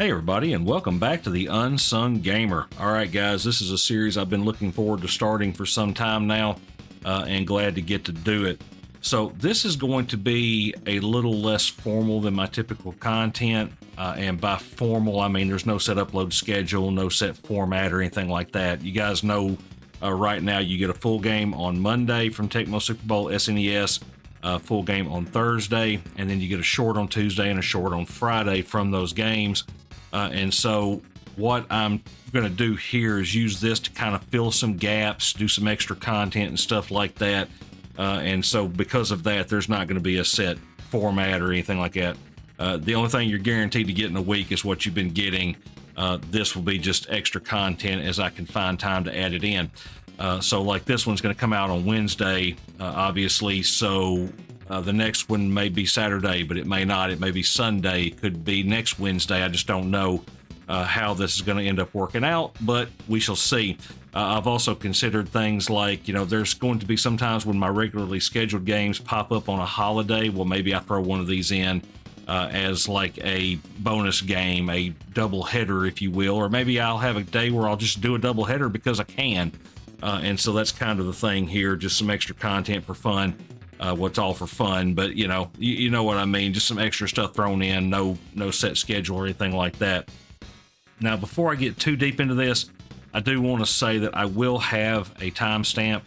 Hey everybody, and welcome back to the Unsung Gamer. Alright guys, this is a series I've been looking forward to starting for some time now, and glad to get to do it. So this is going to be a little less formal than my typical content, and by formal I mean there's no set upload schedule, no set format or anything like that. You guys know right now you get a full game on Monday from Tecmo Super Bowl SNES, full game on Thursday, and then you get a short on Tuesday and a short on Friday from those games. And so what I'm going to do here is use this to kind of fill some gaps, do some extra content and stuff like that. And so because of that, there's not going to be a set format or anything like that. The only thing you're guaranteed to get in a week is what you've been getting. This will be just extra content as I can find time to add it in. So like this one's going to come out on Wednesday, obviously. So the next one may be Saturday, but it may not. It may be Sunday. It could be next Wednesday. I just don't know how this is going to end up working out, but we shall see. I've also considered things like, there's going to be sometimes when my regularly scheduled games pop up on a holiday. Well, maybe I throw one of these in as like a bonus game, a double header, if you will, or maybe I'll have a day where I'll just do a double header because I can. And so that's kind of the thing here, just some extra content for fun. What's all for fun, but you know what I mean, just some extra stuff thrown in, no set schedule or anything like that. Now, before I get too deep into this, I do want to say that I will have a timestamp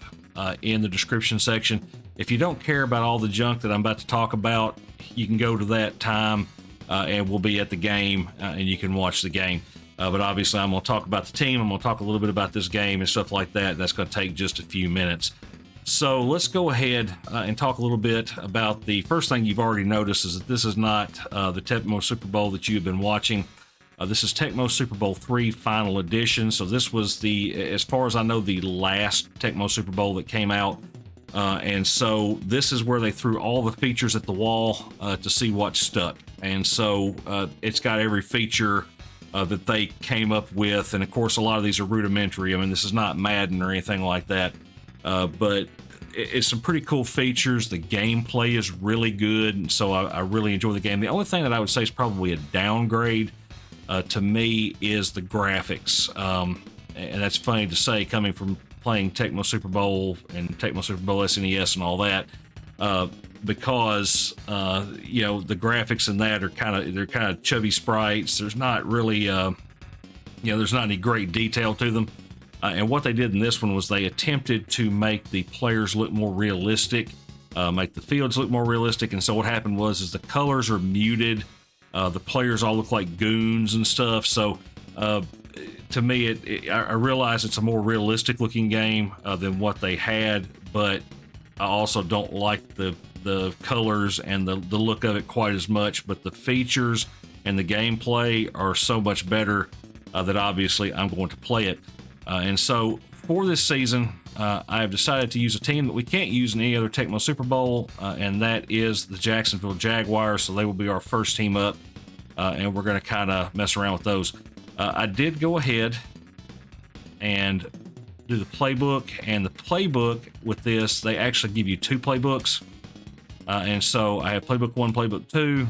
in the description section. If you don't care about all the junk that I'm about to talk about, you can go to that time and we'll be at the game and you can watch the game. But obviously I'm going to talk about the team, I'm going to talk a little bit about this game and stuff like that. That's going to take just a few minutes. So let's go ahead and talk a little bit about the first thing you've already noticed is that this is not the Tecmo Super Bowl that you've been watching. This is Tecmo Super Bowl 3 Final Edition. So this was as far as I know, the last Tecmo Super Bowl that came out. And so this is where they threw all the features at the wall to see what stuck. And so it's got every feature that they came up with. And of course, a lot of these are rudimentary. I mean, this is not Madden or anything like that. But it's some pretty cool features. The gameplay is really good, and so I really enjoy the game. The only thing that I would say is probably a downgrade to me is the graphics. And that's funny to say coming from playing Tecmo Super Bowl and Tecmo Super Bowl SNES and all that, because the graphics in that are kind of chubby sprites. There's not really there's not any great detail to them. And what they did in this one was they attempted to make the players look more realistic, make the fields look more realistic. And so what happened was the colors are muted. The players all look like goons and stuff. So to me, I realize it's a more realistic looking game than what they had, but I also don't like the colors and the look of it quite as much. But the features and the gameplay are so much better that obviously I'm going to play it. And so for this season, I have decided to use a team that we can't use in any other Tecmo Super Bowl, and that is the Jacksonville Jaguars. So they will be our first team up, and we're going to kind of mess around with those. I did go ahead and do the playbook, and the playbook with this, they actually give you two playbooks. And so I have playbook 1, playbook 2,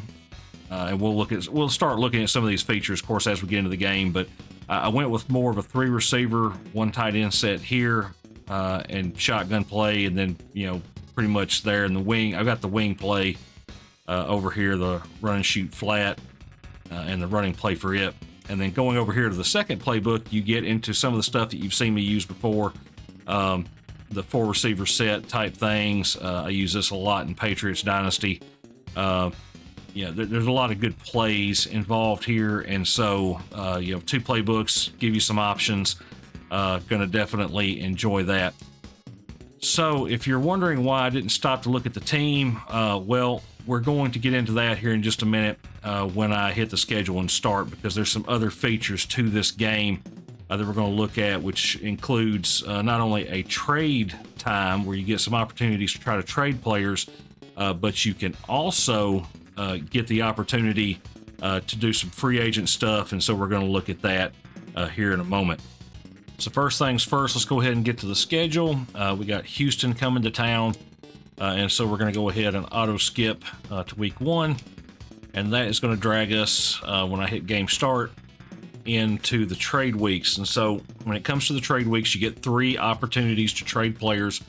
and we'll start looking at some of these features, of course, as we get into the game, but I went with more of a 3 receiver, 1 tight end set here, and shotgun play, and then, pretty much there in the wing. I've got the wing play over here, the run and shoot flat, and the running play for it. And then going over here to the second playbook, you get into some of the stuff that you've seen me use before, the 4 receiver set type things. I use this a lot in Patriots Dynasty. There's a lot of good plays involved here, and so 2 playbooks give you some options. Gonna definitely enjoy that. So if you're wondering why I didn't stop to look at the team, well, we're going to get into that here in just a minute when I hit the schedule and start, because there's some other features to this game that we're going to look at, which includes not only a trade time where you get some opportunities to try to trade players, but you can also get the opportunity to do some free agent stuff, and so we're going to look at that here in a moment. So first things first, let's go ahead and get to the schedule. We got Houston coming to town, and so we're going to go ahead and auto skip to week 1, and that is going to drag us when I hit game start into the trade weeks. And so when it comes to the trade weeks, you get 3 opportunities to trade players.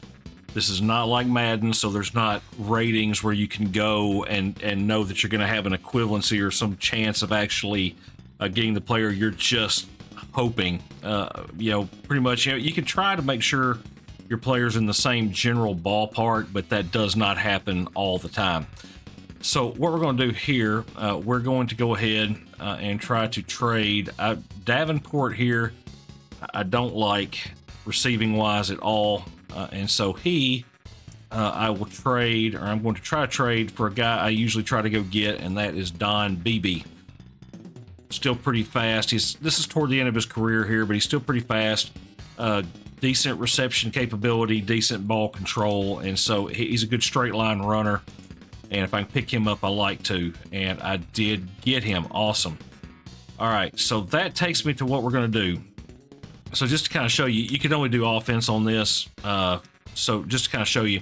This is not like Madden, so there's not ratings where you can go and know that you're going to have an equivalency or some chance of actually getting the player. You're just hoping, pretty much, you can try to make sure your player's in the same general ballpark, but that does not happen all the time. So what we're going to do here, we're going to go ahead and try to trade Davenport here. I don't like receiving wise at all. And so I will trade, or I'm going to try to trade for a guy I usually try to go get, and that is Don Beebe. Still pretty fast. This is toward the end of his career here, but he's still pretty fast. Decent reception capability, decent ball control, and so he's a good straight line runner. And if I can pick him up, I like to. And I did get him. Awesome. All right, so that takes me to what we're going to do. So just to kind of show you, you can only do offense on this. So just to kind of show you,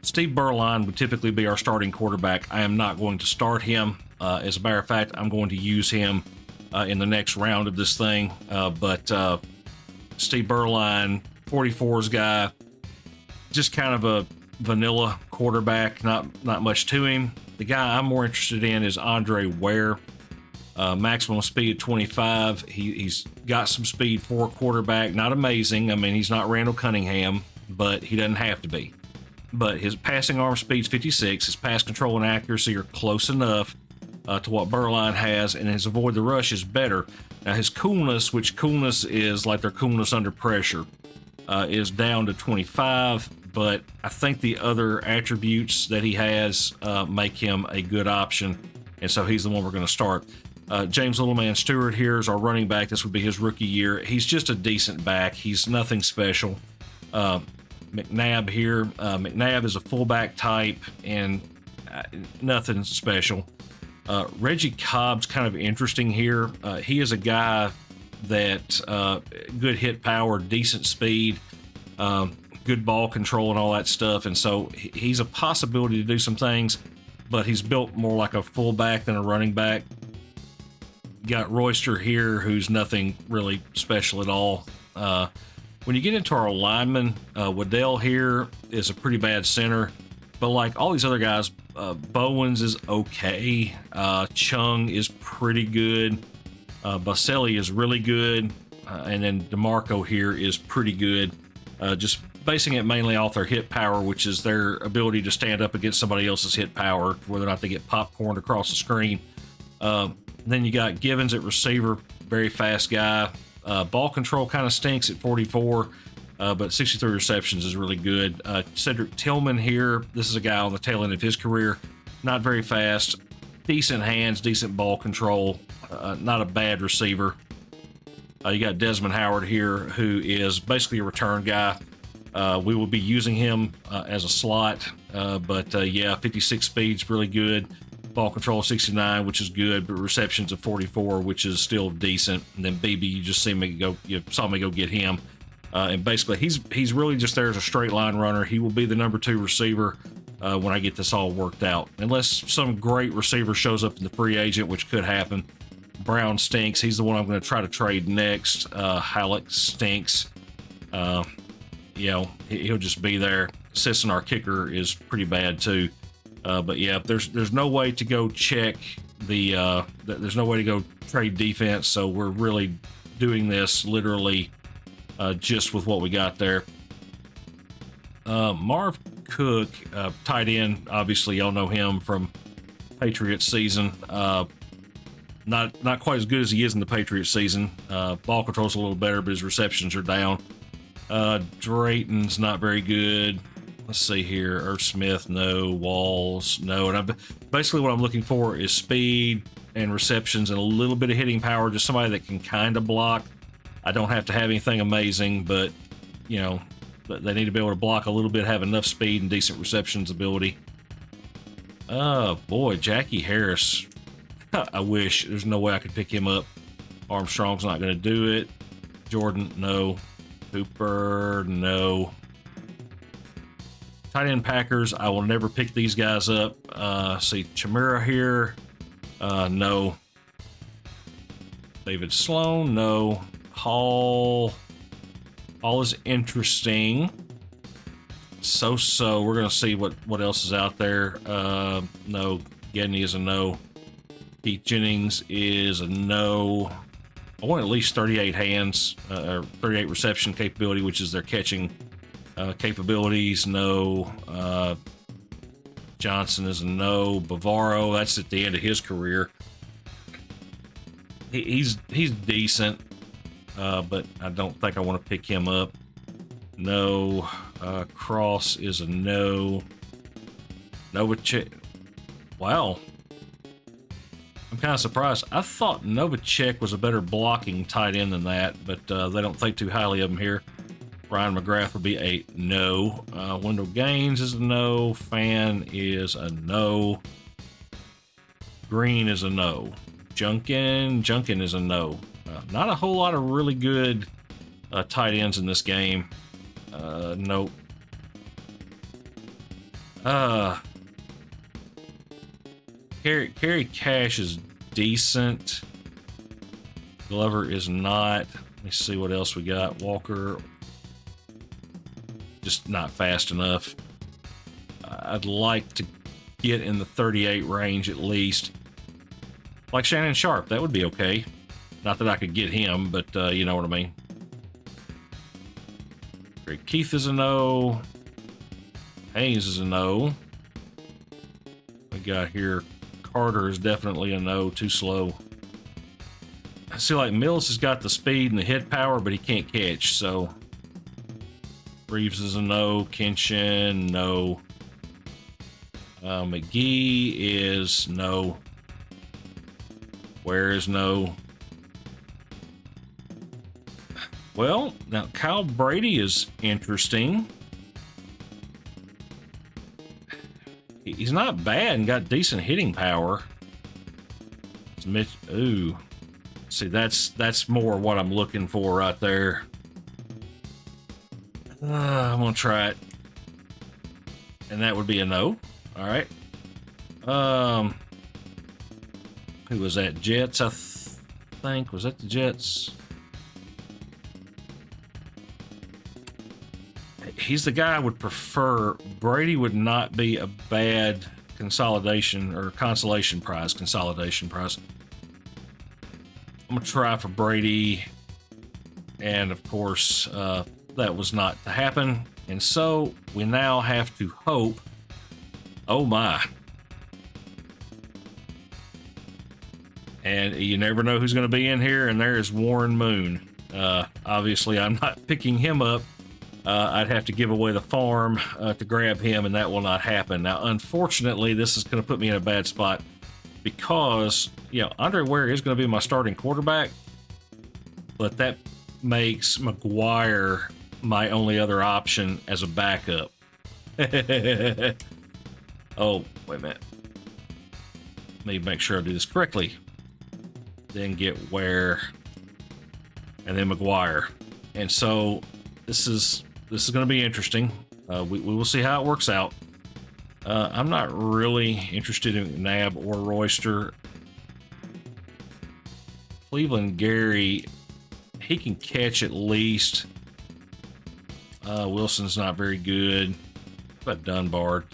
Steve Berline would typically be our starting quarterback. I am not going to start him. As a matter of fact, I'm going to use him in the next round of this thing. But Steve Berline, 44's guy, just kind of a vanilla quarterback, not much to him. The guy I'm more interested in is Andre Ware. Maximum speed 25. He's got some speed for a quarterback. Not amazing. I mean, he's not Randall Cunningham, but he doesn't have to be. But his passing arm speed's 56. His pass control and accuracy are close enough to what Berline has, and his avoid the rush is better. Now his coolness, which coolness is like their coolness under pressure, is down to 25. But I think the other attributes that he has make him a good option, and so he's the one we're going to start. James Littleman Stewart here is our running back. This would be his rookie year. He's just a decent back. He's nothing special. McNabb here. McNabb is a fullback type and nothing special. Reggie Cobb's kind of interesting here. He is a guy that good hit power, decent speed, good ball control and all that stuff. And so he's a possibility to do some things, but he's built more like a fullback than a running back. Got Royster here, who's nothing really special at all. When you get into our linemen, Waddell here is a pretty bad center, but like all these other guys, Bowens is okay. Chung is pretty good. Baselli is really good. And then DeMarco here is pretty good. Just basing it mainly off their hit power, which is their ability to stand up against somebody else's hit power, whether or not they get popcorned across the screen. Then you got Givens at receiver, very fast guy. Ball control kind of stinks at 44, but 63 receptions is really good. Cedric Tillman here, this is a guy on the tail end of his career, not very fast, decent hands, decent ball control, not a bad receiver. You got Desmond Howard here, who is basically a return guy. We will be using him as a slot, but yeah, 56 speed's really good. Ball control 69, which is good, but receptions of 44, which is still decent. And then BB, you saw me go get him. And basically, he's really just there as a straight line runner. He will be the number 2 receiver when I get this all worked out. Unless some great receiver shows up in the free agent, which could happen. Brown stinks. He's the one I'm going to try to trade next. Halleck stinks. He'll just be there. Sisson, our kicker, is pretty bad too. But yeah, there's no way to go check there's no way to go trade defense. So we're really doing this literally just with what we got there. Marv Cook, tight end, obviously y'all know him from Patriots season. Not quite as good as he is in the Patriots season. Ball control's a little better, but his receptions are down. Drayton's not very good. Let's see here. Irv Smith, no. Walls, no. And basically what I'm looking for is speed and receptions and a little bit of hitting power. Just somebody that can kind of block. I don't have to have anything amazing, but they need to be able to block a little bit, have enough speed and decent receptions ability. Oh boy, Jackie Harris. I wish. There's no way I could pick him up. Armstrong's not going to do it. Jordan, no. Cooper, no. Tight end Packers, I will never pick these guys up. See Chimera here. No. David Sloan, no. Hall is interesting. So we're gonna see what else is out there. No. Gedney is a no. Keith Jennings is a no. I want at least 38 hands, or 38 reception capability, which is their catching capabilities. No. Johnson is a no. Bavaro, that's at the end of his career. He's decent, but I don't think I want to pick him up. No. Cross is a no. Novacek. Wow. I'm kind of surprised. I thought Novacek was a better blocking tight end than that, but they don't think too highly of him here. Ryan McGrath would be a no. Wendell Gaines is a no. Fan is a no. Green is a no. Junkin is a no. Not a whole lot of really good tight ends in this game. Nope. Kerry Cash is decent. Glover is not. Let me see what else we got. Walker, just not fast enough. I'd like to get in the 38 range at least. Like Shannon Sharp, that would be okay. Not that I could get him, but you know what I mean. Greg Keith is a no. Hayes is a no. We got here Carter is definitely a no, too slow. I see like Mills has got the speed and the hit power, but he can't catch, so Reeves is a no. Kenshin, no. McGee is no. Where is no? Well, now Kyle Brady is interesting. He's not bad and got decent hitting power. Ooh. See, that's more what I'm looking for right there. I'm gonna try it. And that would be a no. All right. Who was that? Jets, I think. Was that the Jets? He's the guy I would prefer. Brady would not be a bad consolidation or consolation prize. Consolidation prize. I'm gonna try for Brady, and of course, that was not to happen. And so we now have to hope. Oh my! And you never know who's going to be in here. And there is Warren Moon. Obviously, I'm not picking him up. I'd have to give away the farm to grab him, and that will not happen. Now, unfortunately, this is going to put me in a bad spot because, Andre Ware is going to be my starting quarterback, but that makes McGuire my only other option as a backup. Oh, wait a minute. Let me make sure I do this correctly. Then get Ware, and then McGuire. And so this is going to be interesting. We will see how it works out. I'm not really interested in McNabb or Royster. Cleveland Gary, he can catch at least. Wilson's not very good. How about Dunbar?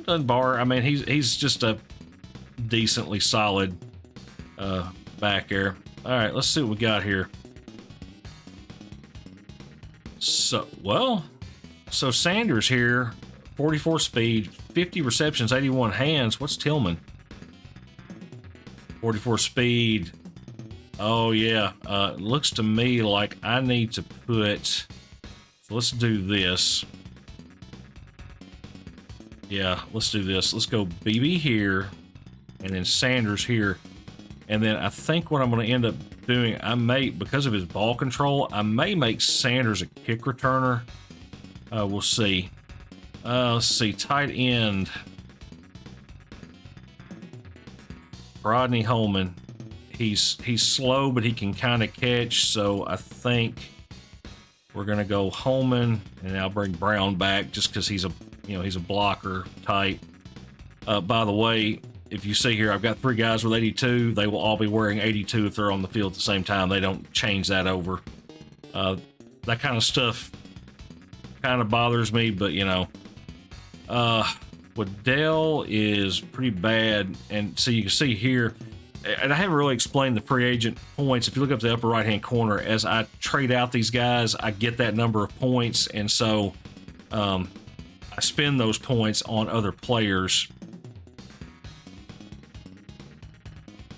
Dunbar, I mean, he's just a decently solid back there. All right, let's see what we got here. So Sanders here, 44 speed, 50 receptions, 81 hands. What's Tillman? 44 speed. Oh yeah, looks to me like I need to put. So let's do this. Yeah, let's do this. Let's go BB here, and then Sanders here. And then I think what I'm going to end up doing, I may, because of his ball control, I may make Sanders a kick returner. We'll see. Let's see, tight end. Rodney Holman. He's slow, but he can kind of catch. So I think we're going to go Holman, and I'll bring Brown back just because he's a blocker type. By the way, if you see here, I've got 3 guys with 82. They will all be wearing 82 if they're on the field at the same time. They don't change that over. That kind of stuff kind of bothers me, but you know, Waddell is pretty bad. And so you can see here, and I haven't really explained the free agent points. If you look up the upper right hand corner, as I trade out these guys, I get that number of points, and so I spend those points on other players.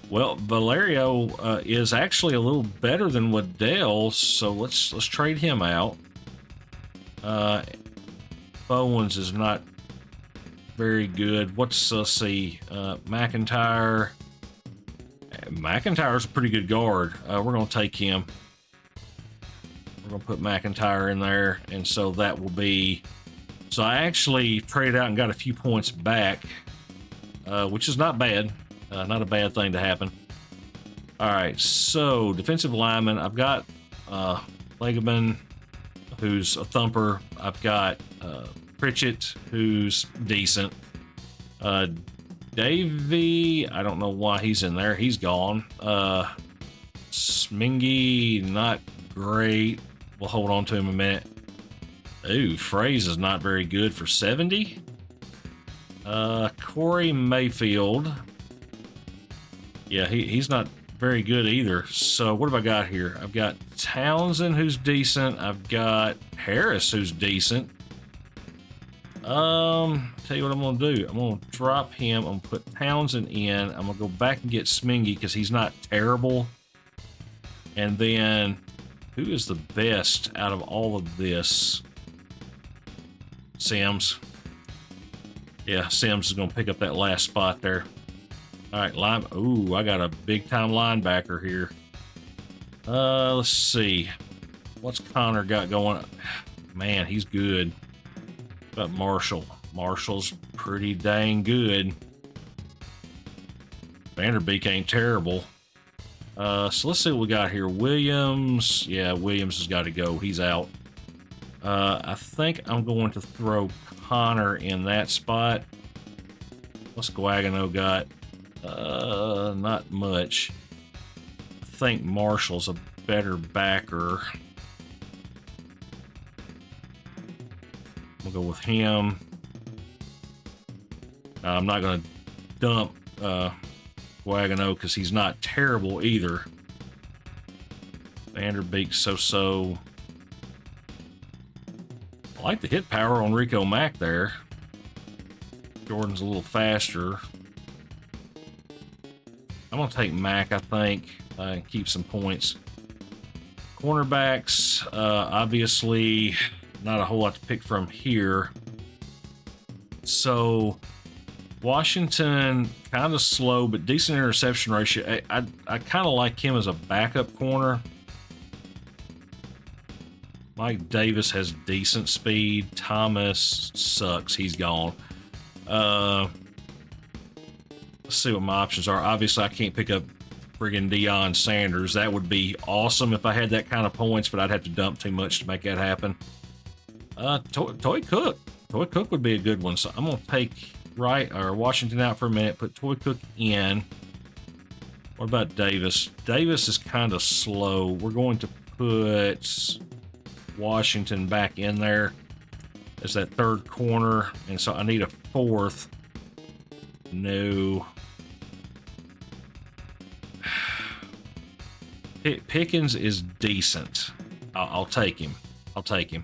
Well, Valerio is actually a little better than Waddell, so let's trade him out. Bowens is not very good. Let's see, McIntyre. McIntyre's a pretty good guard. We're going to take him. We're going to put McIntyre in there, and so that will be... So I actually traded out and got a few points back, which is not bad. Not a bad thing to happen. All right, so defensive lineman, I've got Legaman, who's a thumper. I've got Pritchett, who's decent. Davey, I don't know why he's in there. He's gone. Smingy, not great. We'll hold on to him a minute. Ooh, Fraze is not very good for 70. Corey Mayfield. Yeah, he's not very good either. So what have I got here? I've got Townsend, who's decent. I've got Harris, who's decent. Tell you what I'm gonna do. I'm gonna drop him. I'm gonna put Townsend in. I'm gonna go back and get Smingy because he's not terrible. And then who is the best out of all of this? Sims. Yeah, Sims is gonna pick up that last spot there. All right, ooh, I got a big time linebacker here. Let's see. What's Connor got going? Man, he's good. But Marshall. Marshall's pretty dang good. Vanderbeek ain't terrible. So let's see what we got here. Williams. Yeah, Williams has got to go. He's out. I think I'm going to throw Connor in that spot. What's Guagano got? Not much. I think Marshall's a better backer. We'll go with him. I'm not going to dump Guagano because he's not terrible either. Vanderbeek so-so. I like the hit power on Rico Mack there. Jordan's a little faster. I'm going to take Mack, I think, and keep some points. Cornerbacks, obviously not a whole lot to pick from here. So Washington, kind of slow, but decent interception ratio. I kind of like him as a backup corner. Mike Davis has decent speed. Thomas sucks. He's gone. Let's see what my options are. Obviously, I can't pick up friggin' Deion Sanders. That would be awesome if I had that kind of points, but I'd have to dump too much to make that happen. Toy Cook. Toy Cook would be a good one. So I'm going to take Washington out for a minute, put Toy Cook in. What about Davis? Davis is kind of slow. We're going to put Washington back in there as that third corner, and so I need a fourth. No. Pickens is decent. I'll take him. I'll take him.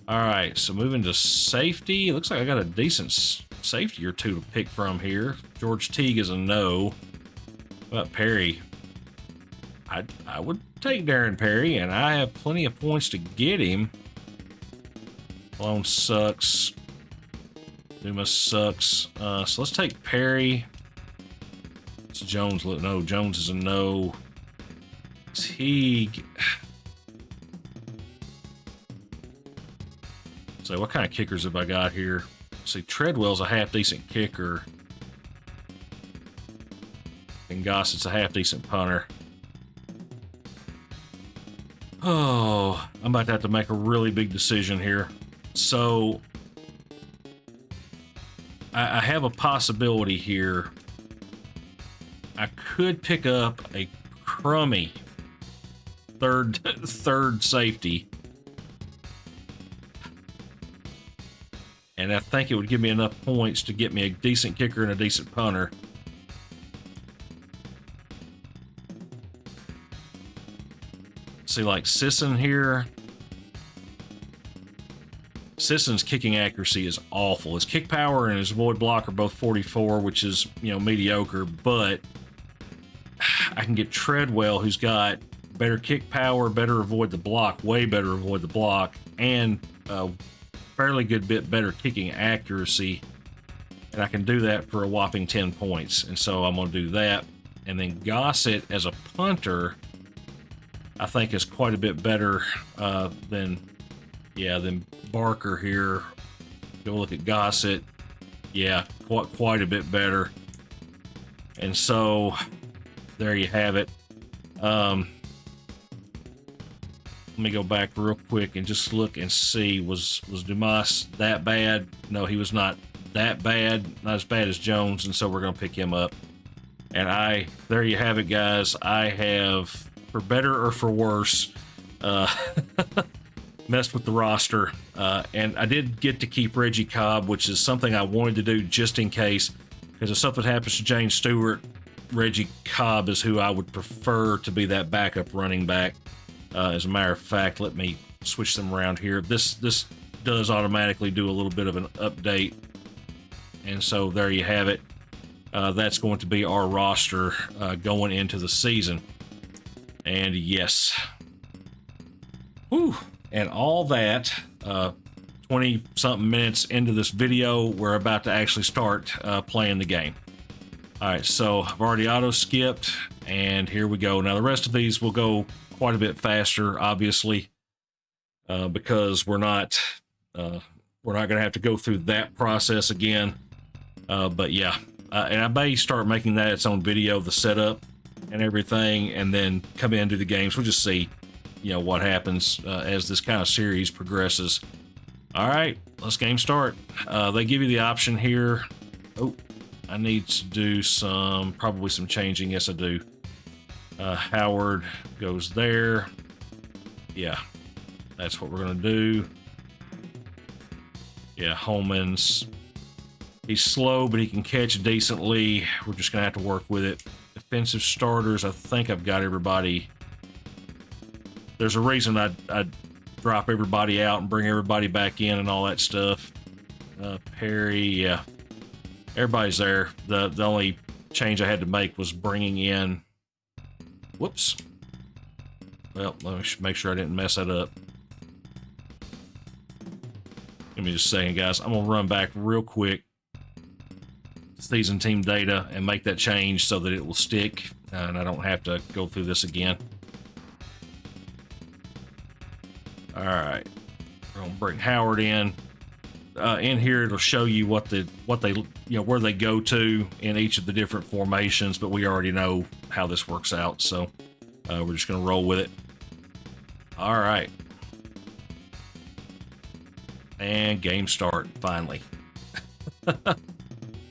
All right, so moving to safety. It looks like I got a decent safety or two to pick from here. George Teague is a no. What about Perry? I would take Darren Perry, and I have plenty of points to get him. Malone sucks. Dumas sucks. So let's take Perry. It's Jones. No, Jones is a no. Teague. So what kind of kickers have I got here? See, Treadwell's a half-decent kicker. And Gossett's a half-decent punter. Oh, I'm about to have to make a really big decision here. So I have a possibility here. I could pick up a crummy third safety, and I think it would give me enough points to get me a decent kicker and a decent punter. See, like Sisson here. Sisson's kicking accuracy is awful. His kick power and his void block are both 44, which is, mediocre, but I can get Treadwell, who's got better kick power, better avoid the block, way better avoid the block, and a fairly good bit better kicking accuracy. And I can do that for a whopping 10 points. And so I'm going to do that. And then Gossett as a punter, I think is quite a bit better than Barker here. Go look at Gossett. Yeah, quite a bit better. And so there you have it. Let me go back real quick and just look and see, was Dumas that bad? No, he was not that bad, not as bad as Jones, and so we're going to pick him up. And there you have it, guys. I have, for better or for worse, messed with the roster, and I did get to keep Reggie Cobb, which is something I wanted to do just in case, because if something happens to James Stewart, Reggie Cobb is who I would prefer to be that backup running back. As a matter of fact, let me switch them around here. This does automatically do a little bit of an update, and so there you have it. That's going to be our roster going into the season. And yes, whew. And all that, 20 something minutes into this video, we're about to actually start playing the game. All right, so I've already auto skipped, and here we go. Now the rest of these will go quite a bit faster, obviously, because we're not going to have to go through that process again. But yeah, and I may start making that its own video, the setup and everything, and then come in and do the games. We'll just see, what happens as this kind of series progresses. All right, let's game start. They give you the option here. Oh, I need to do probably some changing. Yes, I do. Howard goes there. Yeah, that's what we're going to do. Yeah, Holman's, he's slow, but he can catch decently. We're just going to have to work with it. Defensive starters, I think I've got everybody. There's a reason I'd drop everybody out and bring everybody back in and all that stuff. Perry, yeah. Everybody's there. The only change I had to make was bringing in... Whoops. Well, let me make sure I didn't mess that up. Give me just a second, guys. I'm going to run back real quick. Season team data and make that change so that it will stick and I don't have to go through this again. All right, we're gonna bring Howard in. In here, it'll show you what they where they go to in each of the different formations, but we already know how this works out, so we're just gonna roll with it. All right, and game start finally.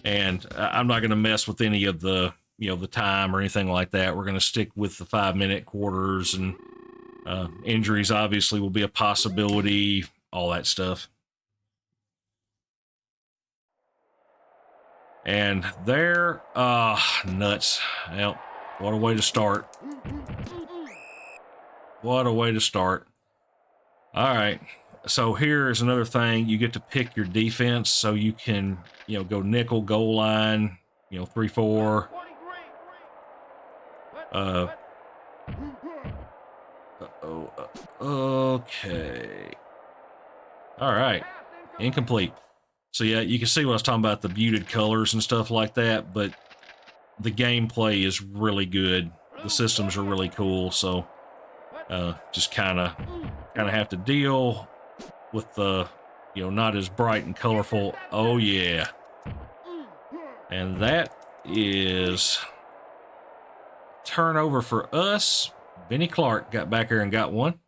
And I'm not going to mess with any of the, the time or anything like that. We're going to stick with the 5-minute quarters, and injuries obviously will be a possibility, all that stuff. And there, nuts. Well, what a way to start. What a way to start. All right. So here is another thing. You get to pick your defense, so you can, go nickel, goal line, 3-4. Okay. All right. Incomplete. So yeah, you can see what I was talking about, the muted colors and stuff like that, but the gameplay is really good. The systems are really cool, so just kind of have to deal with the, not as bright and colorful. Oh yeah. And that is turnover for us. Benny Clark got back here and got one.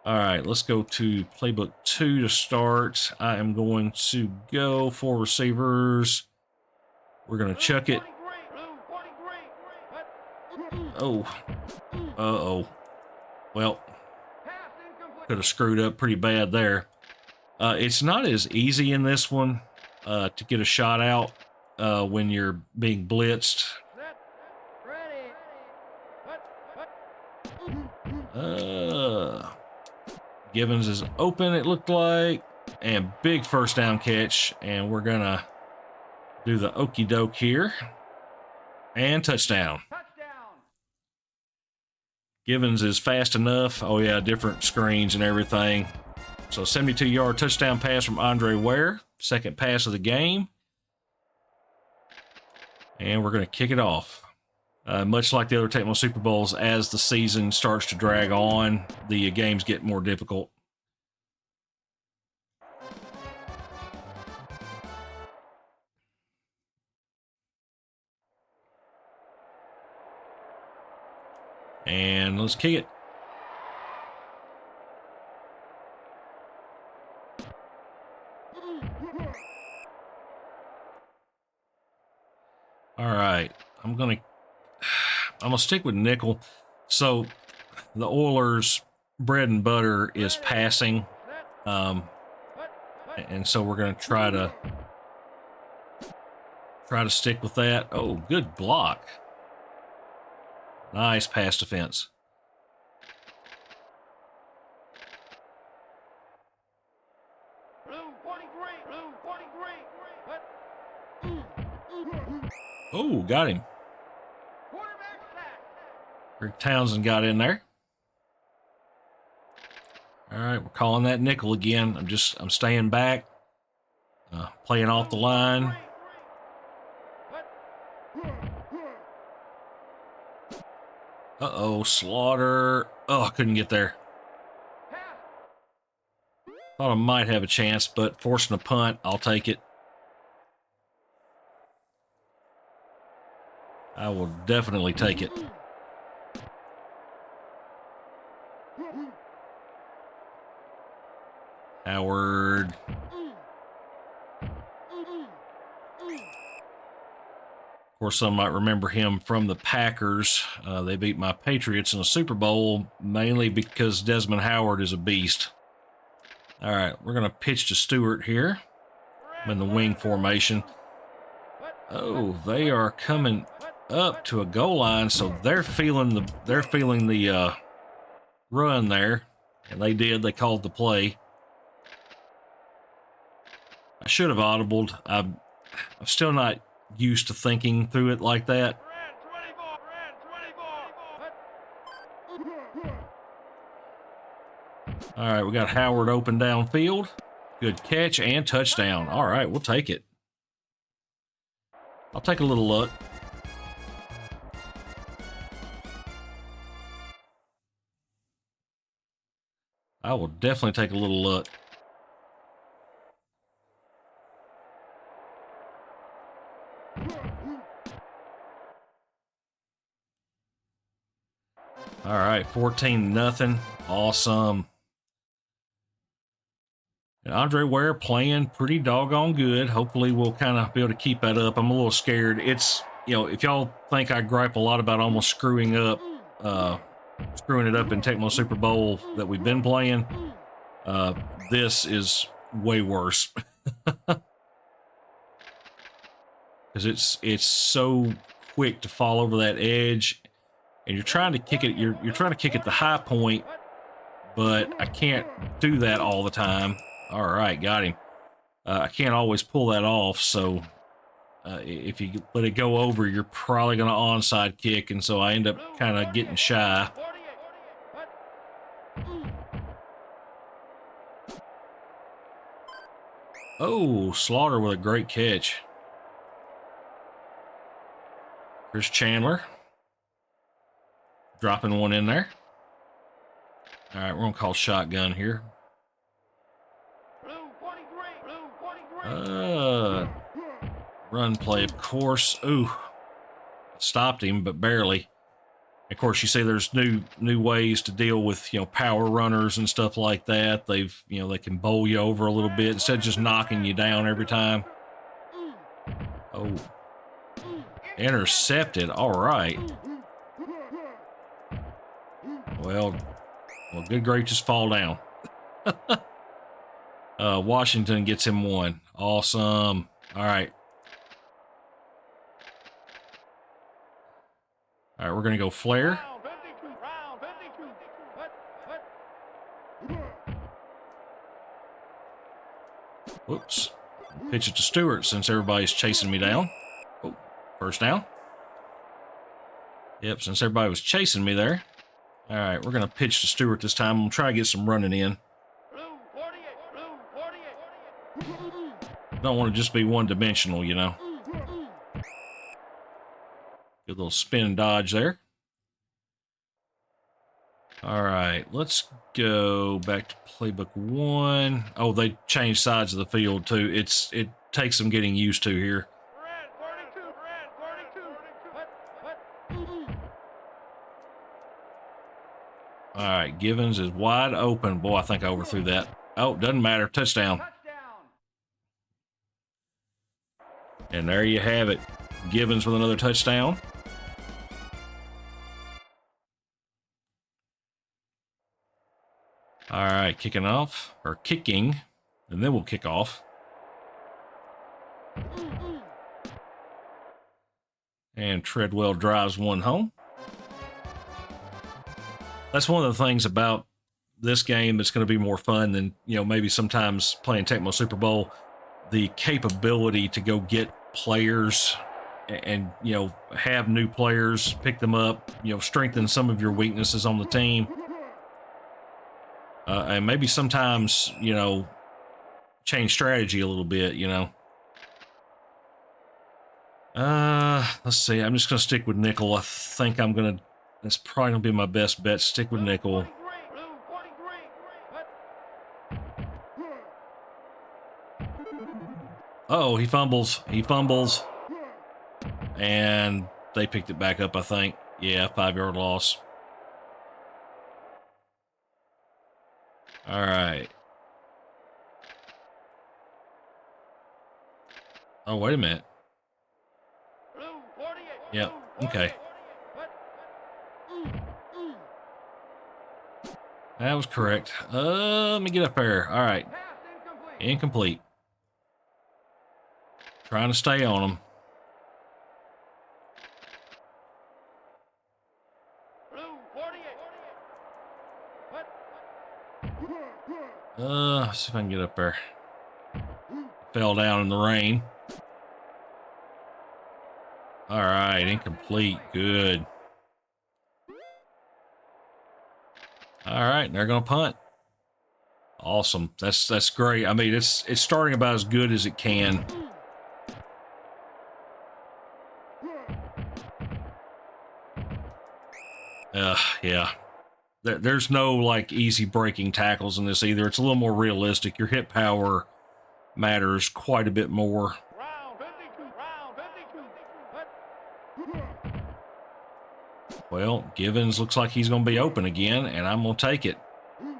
All right, let's go to playbook 2 to start. I am going to go for receivers. We're going to chuck it. Oh. Uh-oh. Well, could have screwed up pretty bad there. It's not as easy in this one to get a shot out when you're being blitzed. Givens is open, it looked like, and big first down catch, and we're gonna do the okey doke here, and touchdown. Givens is fast enough. Oh yeah, different screens and everything. So 72-yard touchdown pass from Andre Ware, second pass of the game, and we're gonna kick it off. Much like the other Tecmo Super Bowls, as the season starts to drag on, the games get more difficult. And let's kick it. All right, I'm gonna stick with nickel. So the Oilers' bread and butter is passing, and so we're gonna try to stick with that. Oh, good block. Nice pass defense. Oh, got him. Rick Townsend got in there. All right, we're calling that nickel again. I'm staying back, playing off the line. Uh-oh, Slaughter. Oh, I couldn't get there. Thought I might have a chance, but forcing a punt, I'll take it. I will definitely take it. Howard. Of course, some might remember him from the Packers. They beat my Patriots in the Super Bowl, mainly because Desmond Howard is a beast. All right, we're going to pitch to Stewart here. I'm in the wing formation. Oh, they are coming up to a goal line, so they're feeling the run there, and they did. They called the play. I should have audibled. I'm still not used to thinking through it like that. All right, we got Howard open downfield. Good catch and touchdown. All right, we'll take it. I'll take a little luck. I will definitely take a little luck. All right, 14-0. Awesome. And Andre Ware playing pretty doggone good. Hopefully we'll kind of be able to keep that up. I'm a little scared. It's, if y'all think I gripe a lot about almost screwing it up in Tecmo Super Bowl that we've been playing, this is way worse. Because it's so quick to fall over that edge, and you're trying to kick it. You're trying to kick at the high point, but I can't do that all the time. All right, got him. I can't always pull that off, so if you let it go over, you're probably going to onside kick, and so I end up kind of getting shy. Oh, Slaughter with a great catch. Here's Chandler. Dropping one in there. All right, we're going to call shotgun here. Run play, of course. Ooh. Stopped him, but barely. Of course, you see there's new ways to deal with, you know, power runners and stuff like that. They've, you know, they can bowl you over a little bit instead of just knocking you down every time. Oh, intercepted. All right. Well, good grief, just fall down. Washington gets him one. Awesome. All right. All right, we're going to go flare. Whoops. Pitch it to Stewart since everybody's chasing me down. Oh, first down. Yep, since everybody was chasing me there. All right, we're going to pitch to Stewart this time. I'm going to try to get some running in. Don't want to just be one-dimensional, you know. Good little spin and dodge there. All right, let's go back to playbook 1. Oh, they changed sides of the field, too. It takes some getting used to here. All right, Givens is wide open. Boy, I think I overthrew that. Oh, doesn't matter. Touchdown. And there you have it. Givens with another touchdown. All right, kicking, and then we'll kick off. And Treadwell drives one home. That's one of the things about this game that's going to be more fun than, you know, maybe sometimes playing Tecmo Super Bowl. The capability to go get players and, you know, have new players, pick them up, you know, strengthen some of your weaknesses on the team. And maybe sometimes, you know, change strategy a little bit, you know. Let's see. I'm just going to stick with nickel. I think that's probably going to be my best bet. Stick with nickel. Oh, he fumbles. And they picked it back up, I think. Yeah, 5-yard loss. All right. Oh, wait a minute. Yep, okay. That was correct. Let me get up there. All right. Incomplete. Trying to stay on them. Let's see if I can get up there. Fell down in the rain. All right, incomplete. Good. All right, they're gonna punt. Awesome. That's great. I mean, it's starting about as good as it can. Yeah. There's no like easy breaking tackles in this either. It's a little more realistic. Your hit power matters quite a bit more. Well, Givens looks like he's going to be open again, and I'm going to take it.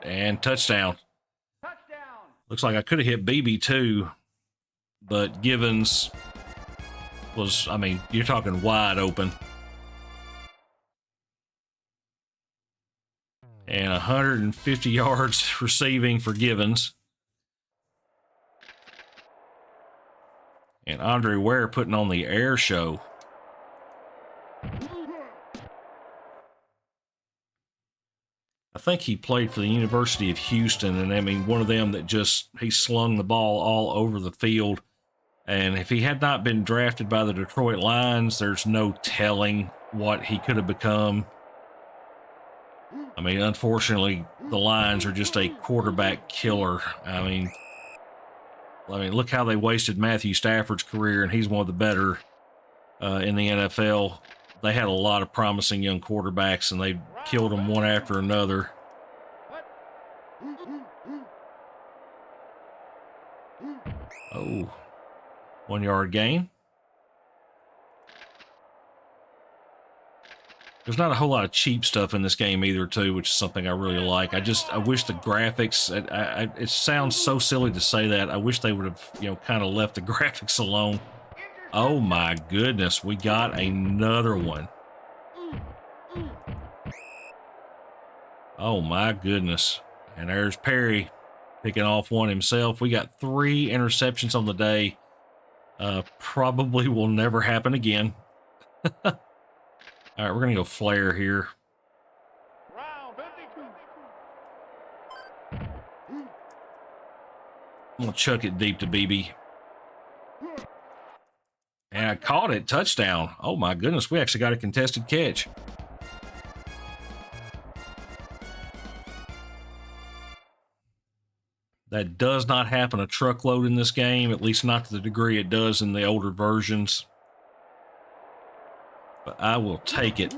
And touchdown. Looks like I could have hit BB too, but Givens was, I mean, you're talking wide open. And 150 yards receiving for Givens. And Andre Ware putting on the air show. I think he played for the University of Houston, and I mean, one of them that just, he slung the ball all over the field. And if he had not been drafted by the Detroit Lions, there's no telling what he could have become. I mean, unfortunately, the Lions are just a quarterback killer. I mean, look how they wasted Matthew Stafford's career, and he's one of the better in the NFL. They had a lot of promising young quarterbacks, and they killed them one after another. Oh, 1 yard gain. There's not a whole lot of cheap stuff in this game either, too, which is something I really like. I wish the graphics. It sounds so silly to say that. I wish they would have, kind of left the graphics alone. Oh my goodness, we got another one. Oh my goodness, and there's Perry picking off one himself. We got 3 interceptions on the day. Probably will never happen again. All right, we're gonna go flare here. I'm gonna chuck it deep to BB. And I caught it. Touchdown. Oh my goodness, we actually got a contested catch. That does not happen a truckload in this game, at least not to the degree it does in the older versions. But I will take it.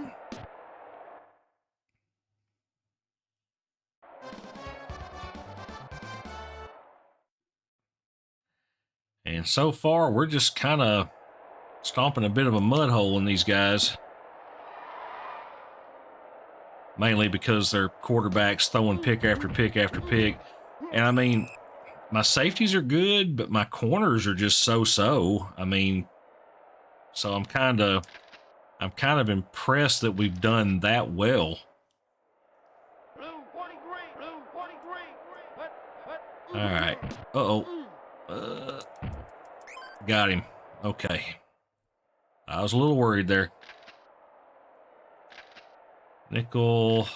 And so far, we're just kind of stomping a bit of a mud hole in these guys. Mainly because their quarterback's throwing pick after pick after pick. And I mean, my safeties are good, but my corners are just so-so. I mean, so I'm kind of impressed that we've done that well. All right. Got him. Okay. I was a little worried there. Nickel.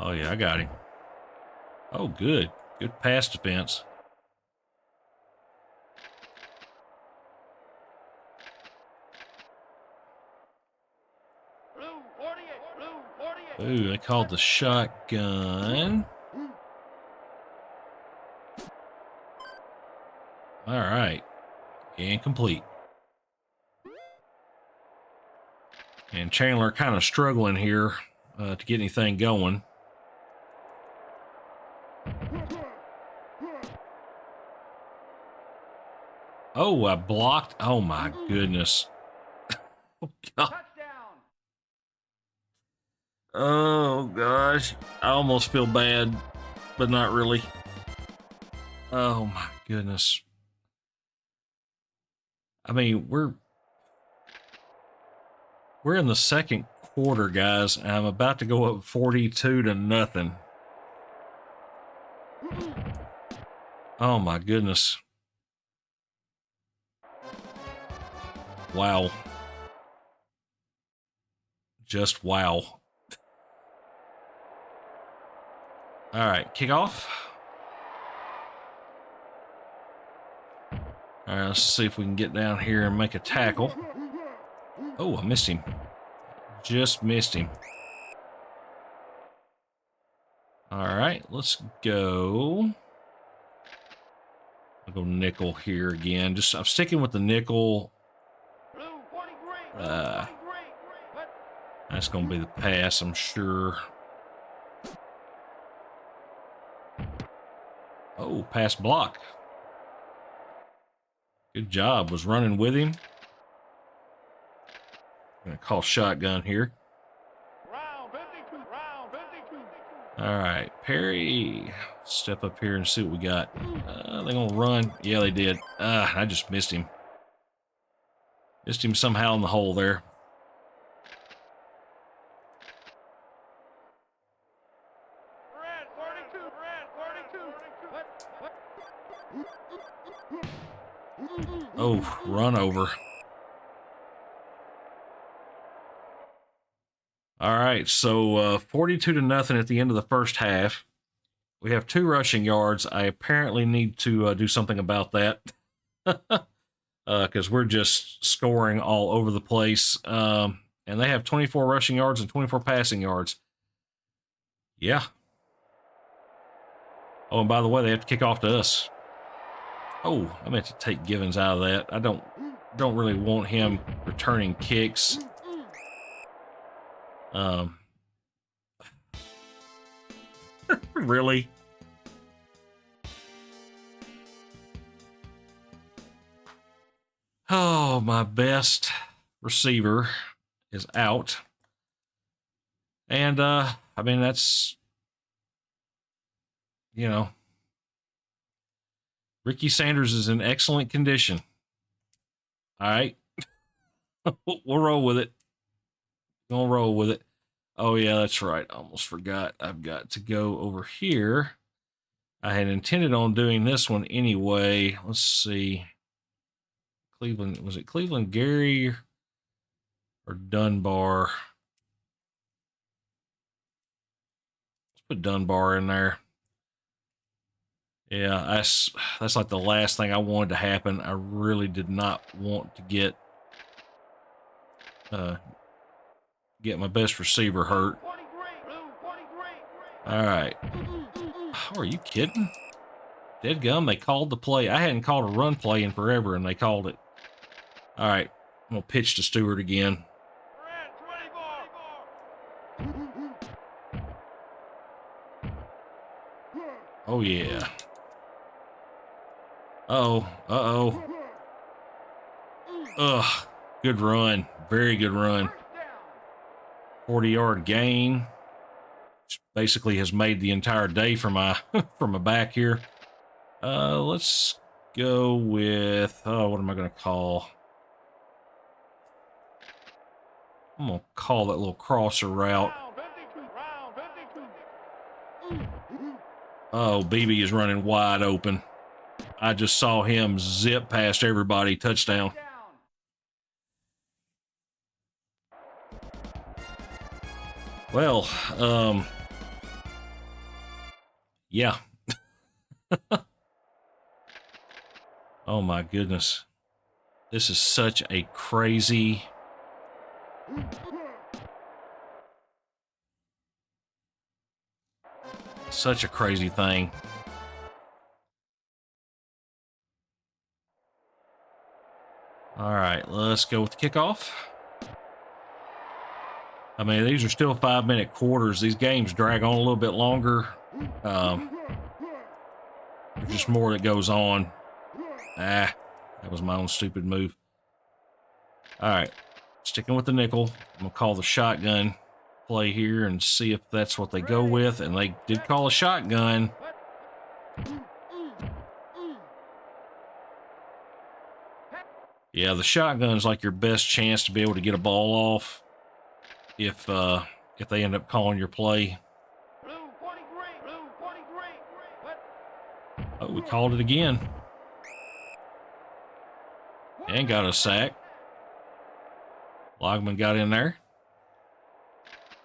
Oh, yeah, I got him. Oh, good. Good pass defense. Ooh, they called the shotgun. All right. Incomplete. And Chandler kind of struggling here to get anything going. Oh, I blocked. Oh, my goodness. Oh, God. Oh, gosh. I almost feel bad, but not really. Oh, my goodness. I mean, we're in the second quarter, guys, and I'm about to go up 42-0. Oh, my goodness. Wow. Just wow. All right, kickoff. All right, let's see if we can get down here and make a tackle. Oh, I missed him. Just missed him. All right, let's go. I'll go nickel here again. I'm sticking with the nickel. That's going to be the pass, I'm sure. Oh, pass block. Good job. Was running with him. I'm going to call shotgun here. All right, Perry. Step up here and see what we got. They're going to run. Yeah, they did. I just missed him. Missed him somehow in the hole there. Oh, run over. All right, so 42-0 at the end of the first half. We have 2 rushing yards. I apparently need to do something about that because we're just scoring all over the place. And they have 24 rushing yards and 24 passing yards. Yeah. Oh, and by the way, they have to kick off to us. Oh, I meant to take Givens out of that. I don't really want him returning kicks. Really? Oh, my best receiver is out. And, I mean, that's, you know, Ricky Sanders is in excellent condition. All right. We'll roll with it. Gonna roll with it. Oh, yeah, that's right. I almost forgot. I've got to go over here. I had intended on doing this one anyway. Let's see. Cleveland, was it Cleveland Gary or Dunbar? Let's put Dunbar in there. Yeah, that's like the last thing I wanted to happen. I really did not want to get my best receiver hurt. All right. Oh, are you kidding? Deadgum, they called the play. I hadn't called a run play in forever, and they called it. All right, I'm going to pitch to Stewart again. Oh, yeah. Uh-oh. Uh-oh. Ugh. Good run. Very good run. 40-yard gain. Which basically has made the entire day for my for my back here. Let's go with, what am I going to call? I'm going to call that little crosser route. Oh, BB is running wide open. I just saw him zip past everybody. Touchdown. Well, yeah. Oh my goodness. This is such a crazy... Such a crazy thing. All right, let's go with the kickoff. I mean, these are still 5-minute quarters. These games drag on a little bit longer. There's just more that goes on. That was my own stupid move. All right, sticking with the nickel. I'm going to call the shotgun play here and see if that's what they go with. And they did call a shotgun. Yeah, the shotgun is like your best chance to be able to get a ball off if they end up calling your play. Oh, we called it again. And got a sack. Logman got in there.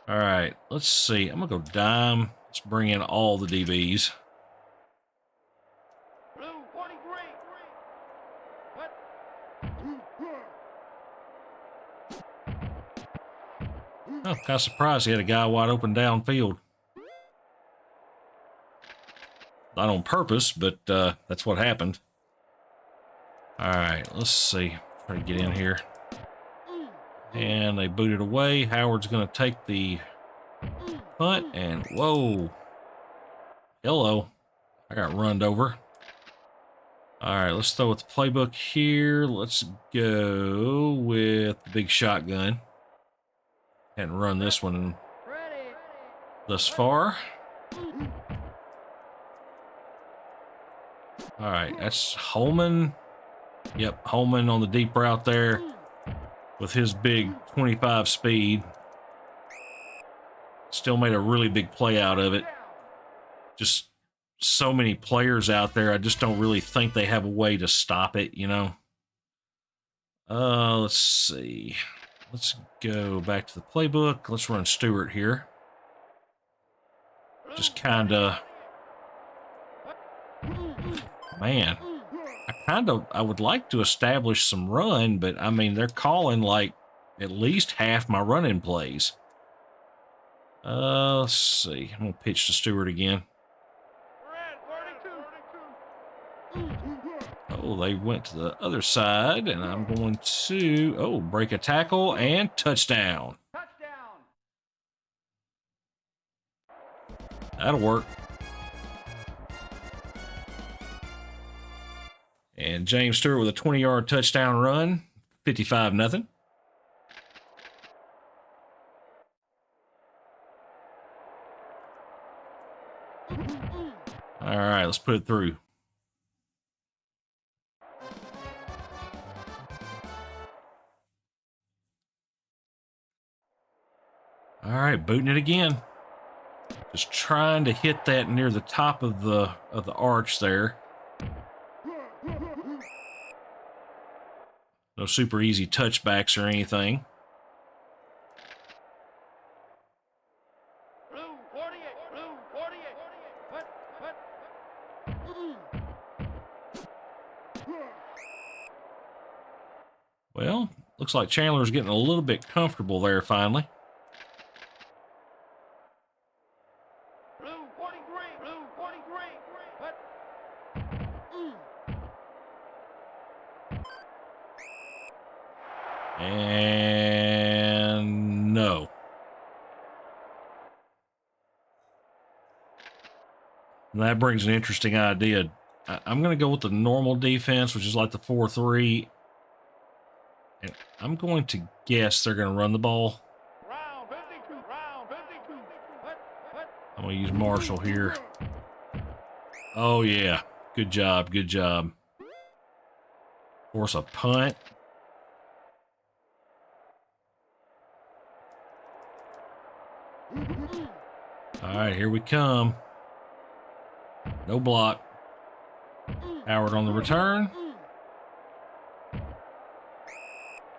All right, let's see. I'm going to go dime. Let's bring in all the DBs. Oh, kind of surprised he had a guy wide open downfield. Not on purpose, but that's what happened. All right, let's see. Try to get in here. And they booted away. Howard's going to take the punt, and whoa. Hello. I got runned over. All right, let's throw with the playbook here. Let's go with the big shotgun. Hadn't run this one thus far. All right, that's Holman. Yep, Holman on the deep route there with his big 25 speed. Still made a really big play out of it. Just so many players out there, I just don't really think they have a way to stop it, you know? Let's see. Let's go back to the playbook. Let's run Stewart here. Just kind of... Man, I would like to establish some run, but I mean, they're calling like at least half my running plays. Let's see. I'm going to pitch to Stewart again. Oh, they went to the other side, and I'm going to, break a tackle and touchdown. That'll work. And James Stewart with a 20-yard touchdown run. 55-0. All right, let's put it through. All right, booting it again. Just trying to hit that near the top of the arch there. No super easy touchbacks or anything. Well, looks like Chandler's getting a little bit comfortable there finally. And no. And that brings an interesting idea. I'm going to go with the normal defense, which is like the 4-3. And I'm going to guess they're going to run the ball. I'm going to use Marshall here. Oh, yeah. Good job. Good job. Force a punt. All right, here we come. No block. Howard on the return.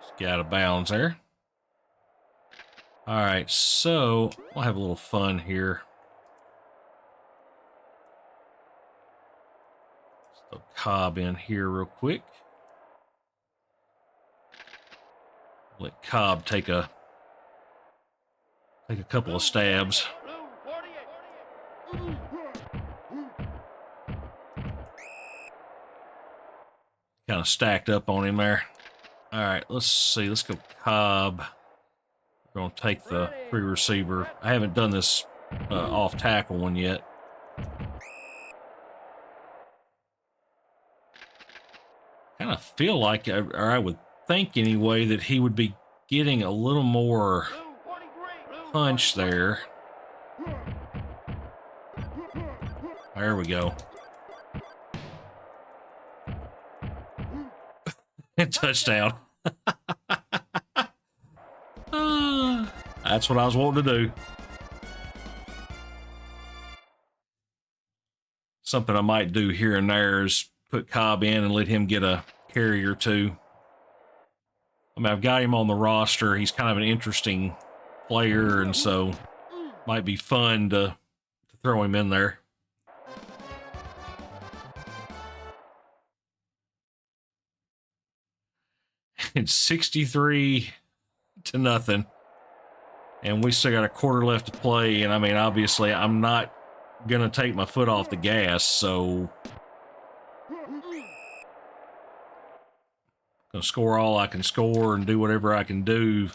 Just get out of bounds there. All right, so we'll have a little fun here. Let's throw Cobb in here real quick. Let Cobb take a couple of stabs. Kind of stacked up on him there. All right, let's see. Let's go Cobb. We're going to take the free receiver. I haven't done this off tackle one yet. Kind of feel like, or I would think anyway, that he would be getting a little more punch there. There we go. Touchdown. That's what I was wanting to do. Something I might do here and there is put Cobb in and let him get a carry or two. I mean, I've got him on the roster. He's kind of an interesting player, and so might be fun to throw him in there. It's 63-0. And we still got a quarter left to play. And I mean, obviously, I'm not going to take my foot off the gas. So, going to score all I can score and do whatever I can do.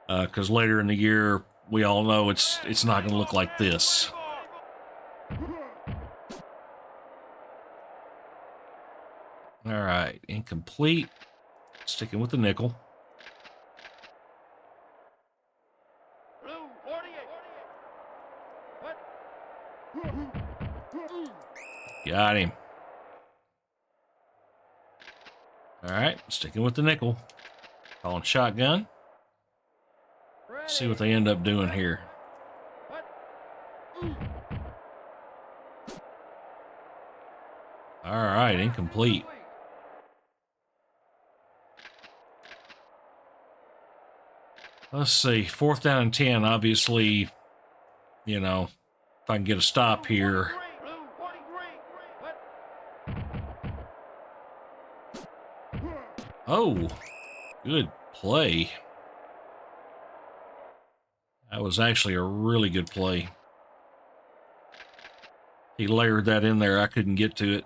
Because later in the year, we all know it's not going to look like this. All right, incomplete. Sticking with the nickel. Got him. All right, sticking with the nickel. Calling shotgun. See what they end up doing here. All right, incomplete. Let's see, 4th down and 10. Obviously, you know, if I can get a stop here. Oh, good play. That was actually a really good play. He layered that in there. I couldn't get to it.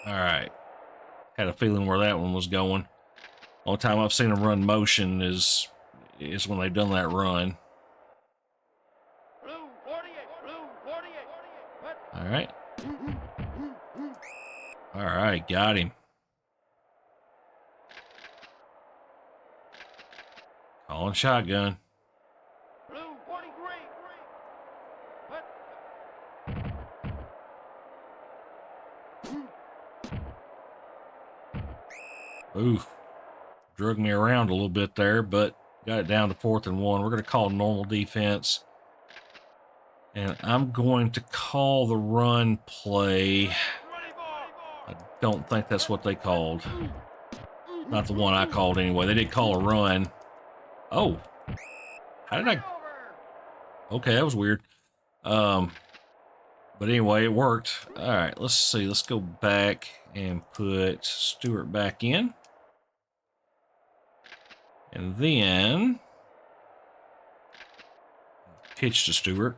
All right. Had a feeling where that one was going. Only time I've seen him run motion is when they've done that run. All right. All right, got him. Calling shotgun. Oof. Drug me around a little bit there, but got it down to 4th and 1. We're going to call normal defense. And I'm going to call the run play. I don't think that's what they called. Not the one I called anyway. They did call a run. Oh. How did I... Okay, that was weird. But anyway, it worked. All right, let's see. Let's go back and put Stewart back in. And then pitch to Stewart.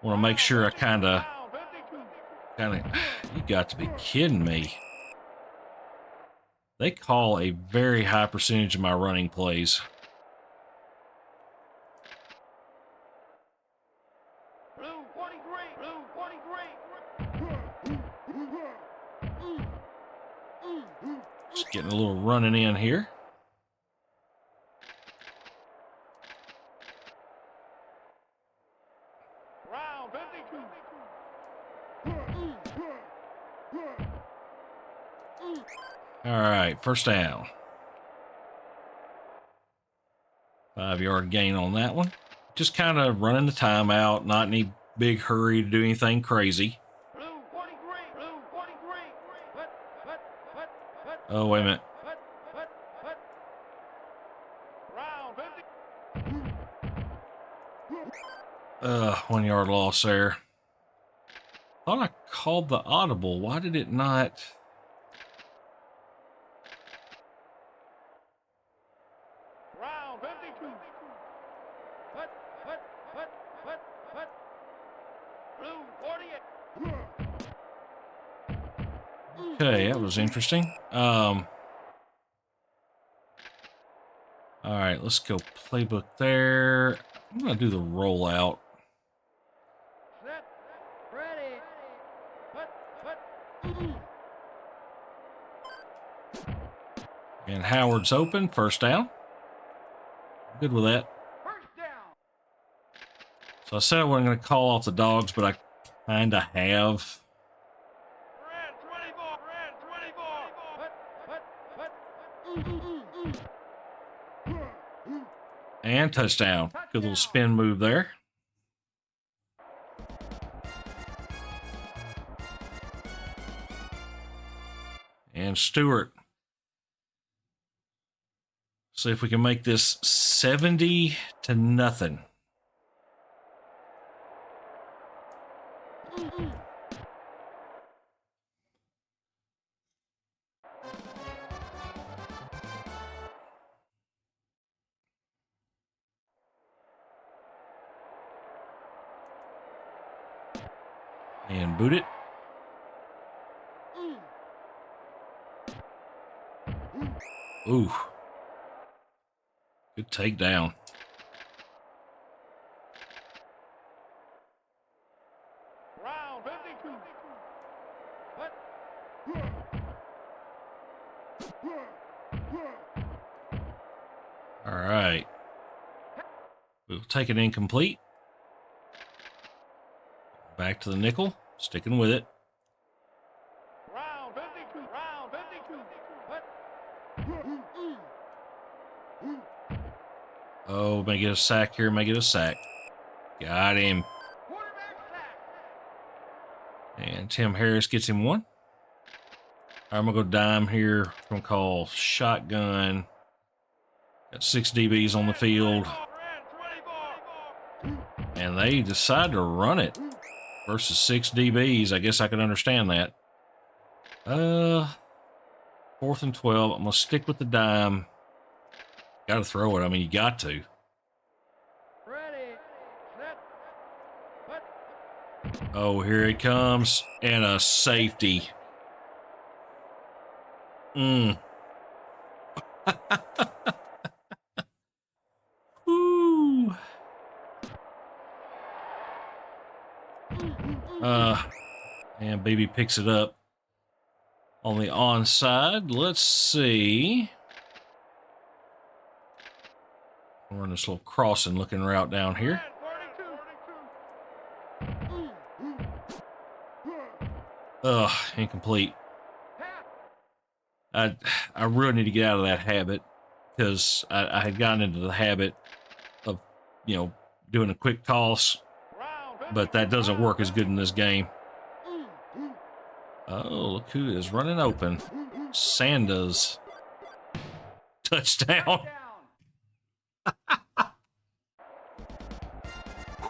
Want to make sure I kind of, you got to be kidding me. They call a very high percentage of my running plays. Just getting a little running in here. All right, first down. 5-yard gain on that one. Just kind of running the timeout, not any big hurry to do anything crazy. Oh, wait a minute. 1-yard loss there. Thought I called the audible. Why did it not? Okay, that was interesting. All right, let's go playbook there. I'm gonna do the rollout. And Howard's open, first down. Good with that. So I said I wasn't going to call off the dogs, but I kind of have. And touchdown. Good little spin move there. And Stewart. See if we can make this 70-0. And boot it. Ooh. Good takedown. All right. We'll take it incomplete. Back to the nickel. Sticking with it. Oh, may get a sack here, may get a sack. Got him. And Tim Harris gets him one. I'm going to go dime here. I'm going to call shotgun. Got 6 DBs on the field. And they decide to run it versus 6 DBs. I guess I can understand that. 4th and 12. I'm going to stick with the dime. Got to throw it. I mean, you got to. Oh, here it comes. And a safety. Woo. And BB picks it up on the onside. Let's see. We're on this little crossing looking route down here. Ugh, incomplete. I really need to get out of that habit, because I had gotten into the habit of, you know, doing a quick toss, but that doesn't work as good in this game. Oh, look who is running open. Sanders. Touchdown.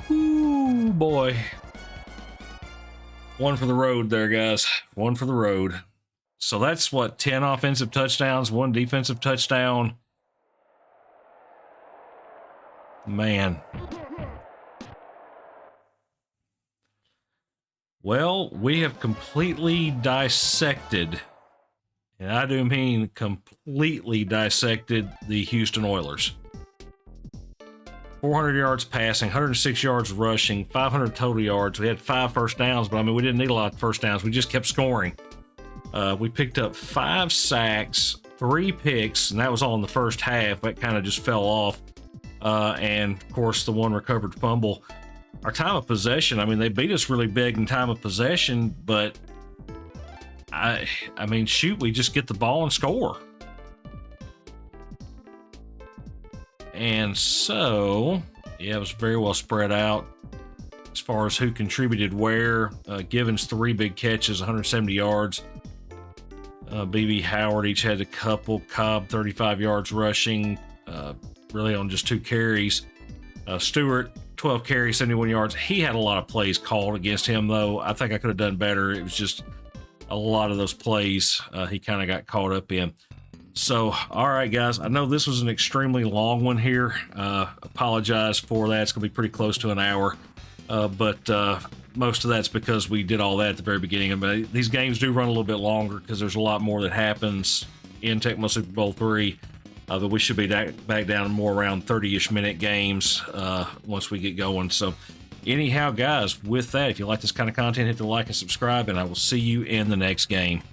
Ooh, boy. One for the road there, guys. One for the road. So that's what, 10 offensive touchdowns, 1 defensive touchdown. Man. Well, we have completely dissected, and I do mean completely dissected, the Houston Oilers. 400 yards passing, 106 yards rushing, 500 total yards. We had 5 first downs, but I mean, we didn't need a lot of first downs. We just kept scoring. We picked up 5 sacks, 3 picks, and that was all in the first half. That kind of just fell off. And of course, the 1 recovered fumble. Our time of possession, I mean, they beat us really big in time of possession, but I mean, shoot, we just get the ball and score. And so, yeah, it was very well spread out as far as who contributed where. Givens 3 big catches, 170 yards. BB Howard each had a couple. Cobb 35 yards rushing, really on just 2 carries. Stewart 12 carries, 71 yards. He had a lot of plays called against him, though. I think I could have done better. It was just a lot of those plays he kind of got caught up in. So, all right, guys, I know this was an extremely long one here. Apologize for that. It's going to be pretty close to an hour. But most of that's because we did all that at the very beginning. But these games do run a little bit longer because there's a lot more that happens in Tecmo Super Bowl 3. But we should be back down more around 30-ish minute games once we get going. So anyhow, guys, with that, if you like this kind of content, hit the like and subscribe, and I will see you in the next game.